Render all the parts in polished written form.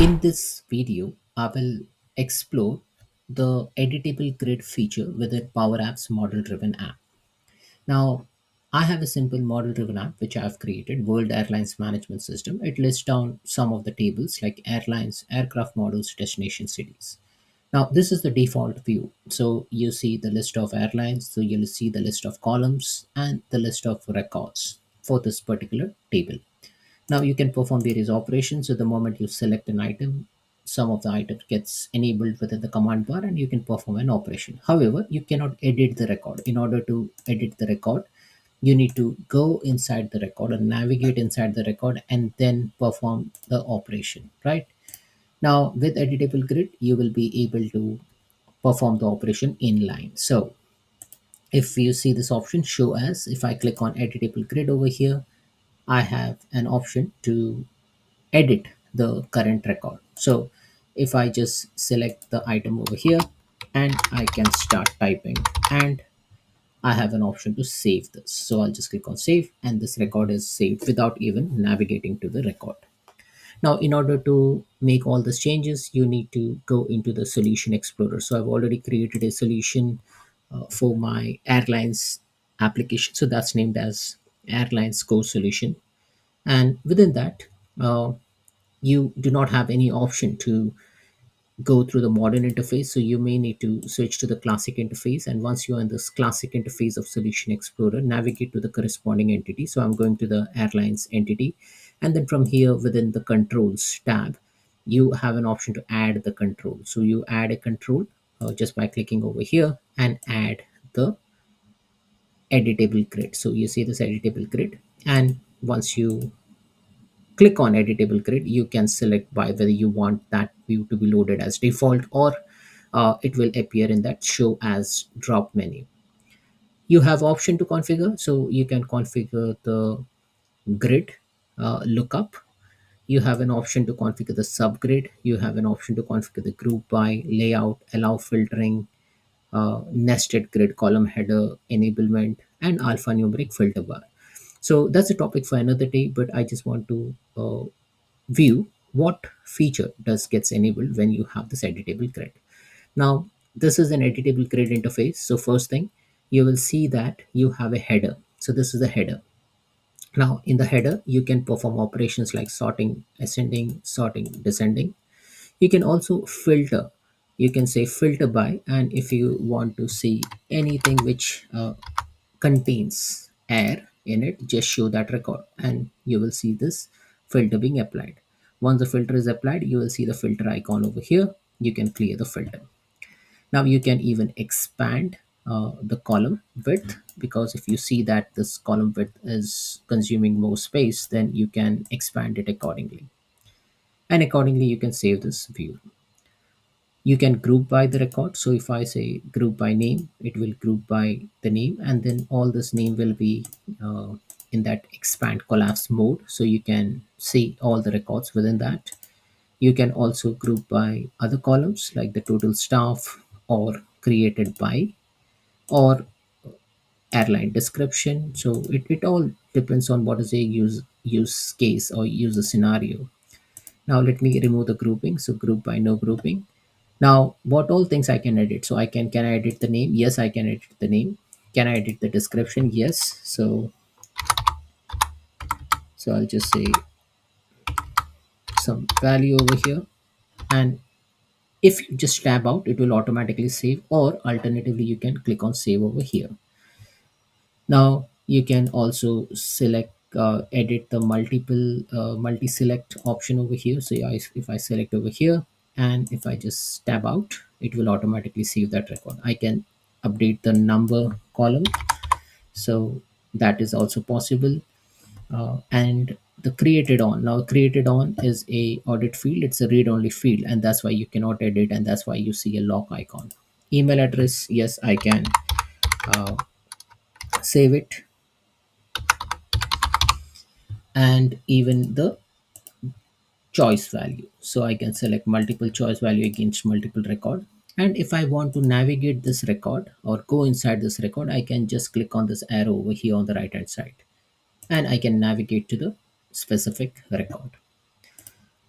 In this video, I will explore the editable grid feature within Power App's model driven app. Now, I have a simple model driven app which I have created, World Airlines Management System. It lists down some of the tables like airlines, aircraft models, destination cities. Now, this is the default view. So you see the list of airlines, so you'll see the list of columns and the list of records for this particular table. Now you can perform various operations. So the moment you select an item, some of the item gets enabled within the command bar and you can perform an operation. However, you cannot edit the record. In order to edit the record, you need to go inside the record and navigate inside the record and then perform the operation, right? Now with editable grid, you will be able to perform the operation inline. So if you see this option show as, if I click on editable grid over here, I have an option to edit the current record. So if I just select the item over here and I can start typing, and I have an option to save this. So I'll just click on save and this record is saved without even navigating to the record. Now, in order to make all these changes, you need to go into the solution explorer. So I've already created a solution for my airlines application. So that's named as airlines core solution. And within that, uh, you do not have any option to go through the modern interface, so you may need to switch to the classic interface. And once you're in this classic interface of solution explorer, navigate to the corresponding entity. So I'm going to the airlines entity, and then from here within the controls tab, you have an option to add the control. So you add a control just by clicking over here and add the editable grid. So you see this editable grid, and once you click on editable grid, you can select by whether you want that view to be loaded as default, or it will appear in that show as drop menu. You have option to configure, so you can configure the grid lookup. You have an option to configure the subgrid. You have an option to configure the group by, layout, allow filtering, nested grid, column header, enablement, and alphanumeric filter bar. So that's a topic for another day, but I just want to view what feature does gets enabled when you have this editable grid. Now, this is an editable grid interface. So first thing, you will see that you have a header. So this is the header. Now in the header, you can perform operations like sorting, ascending, sorting, descending. You can also filter. You can say filter by, and if you want to see anything which contains air in it, just show that record and you will see this filter being applied. Once the filter is applied, you will see the filter icon over here. You can clear the filter. Now you can even expand the column width, because if you see that this column width is consuming more space, then you can expand it accordingly. And accordingly, you can save this view. You can group by the record. So if I say group by name, it will group by the name, and then all this name will be uh, in that expand collapse mode, so you can see all the records within that. You can also group by other columns like the total staff, or created by, or airline description. So it all depends on what is a use case or user scenario. Now let me remove the grouping. So group by, no grouping. Now, what all things I can edit? So can I edit the name? Yes, I can edit the name. Can I edit the description? Yes. So I'll just say some value over here, and if you just tab out, it will automatically save, or alternatively, you can click on save over here. Now you can also select edit the multiple multi-select option over here. So if I select over here and if I just tab out, it will automatically save that record. I can update the number column, so that is also possible. And the created on, now created on is a audit field. It's a read only field, and that's why you cannot edit, and that's why you see a lock icon. Email address, yes, I can uh, save it, and even the choice value. So I can select multiple choice value against multiple record. And if I want to navigate this record or go inside this record, I can just click on this arrow over here on the right hand side, and I can navigate to the specific record.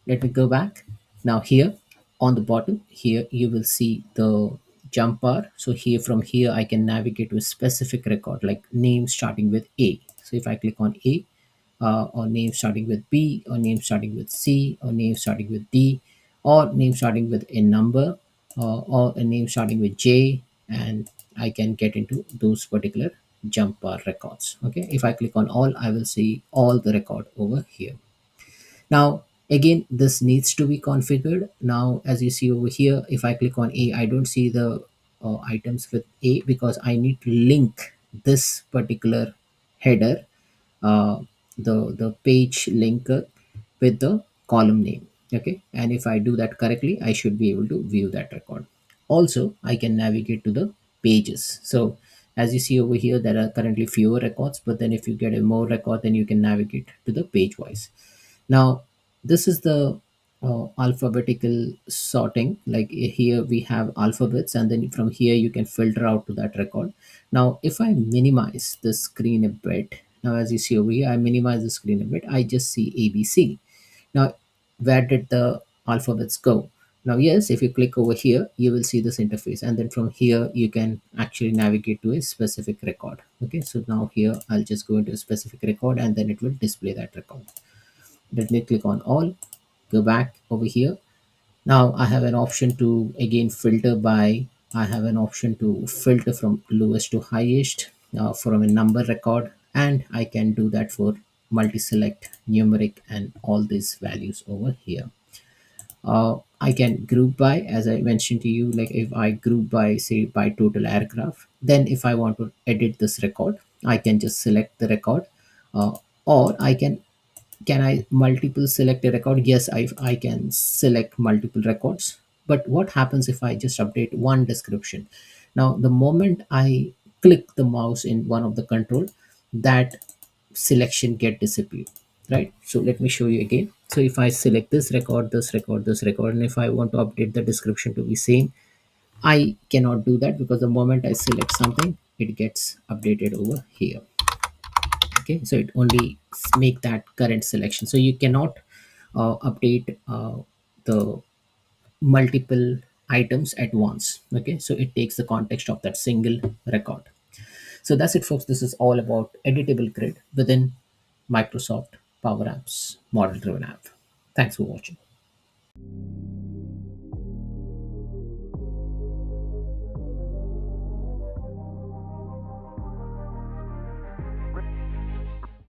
Let me go back. Now here on the bottom here you will see the jump bar. So here from here I can navigate to a specific record like name starting with A. So if I click on A, or name starting with B, or name starting with C, or name starting with D, or name starting with a number, or a name starting with J, and I can get into those particular jump bar records. Okay, if I click on all, I will see all the record over here. Now, again, this needs to be configured. Now, as you see over here, if I click on A, I don't see the items with A because I need to link this particular header, uh, the page linker with the column name. Okay, and if I do that correctly, I should be able to view that record. Also, I can navigate to the pages. So as you see over here, there are currently fewer records, but then if you get a more record, then you can navigate to the page wise. Now, this is the alphabetical sorting. Like here we have alphabets, and then from here you can filter out to that record. Now, if I minimize the screen a bit, now as you see over here, I minimize the screen a bit, I just see ABC. Now, where did the alphabets go? Now, yes, if you click over here, you will see this interface, and then from here you can actually navigate to a specific record. Okay, so now here I'll just go into a specific record, and then it will display that record. Let me click on all, go back over here. Now I have an option to again filter by, I have an option to filter from lowest to highest, from a number record, and I can do that for multi-select, numeric, and all these values over here. I can group by, as I mentioned to you, like if I group by, say, by total aircraft, then if I want to edit this record, I can just select the record, uh, or I can I multiple select a record? Yes, I can select multiple records. But what happens if I just update one description? Now, the moment I click the mouse in one of the control, that selection get disappeared, right? So let me show you again. So if I select this record, this record, this record, and if I want to update the description to be same, I cannot do that because the moment I select something, it gets updated over here. Okay, so it only make that current selection, so you cannot update the multiple items at once. Okay, so it takes the context of that single record. So that's it, folks. This is all about editable grid within Microsoft Power Apps model driven app. Thanks for watching.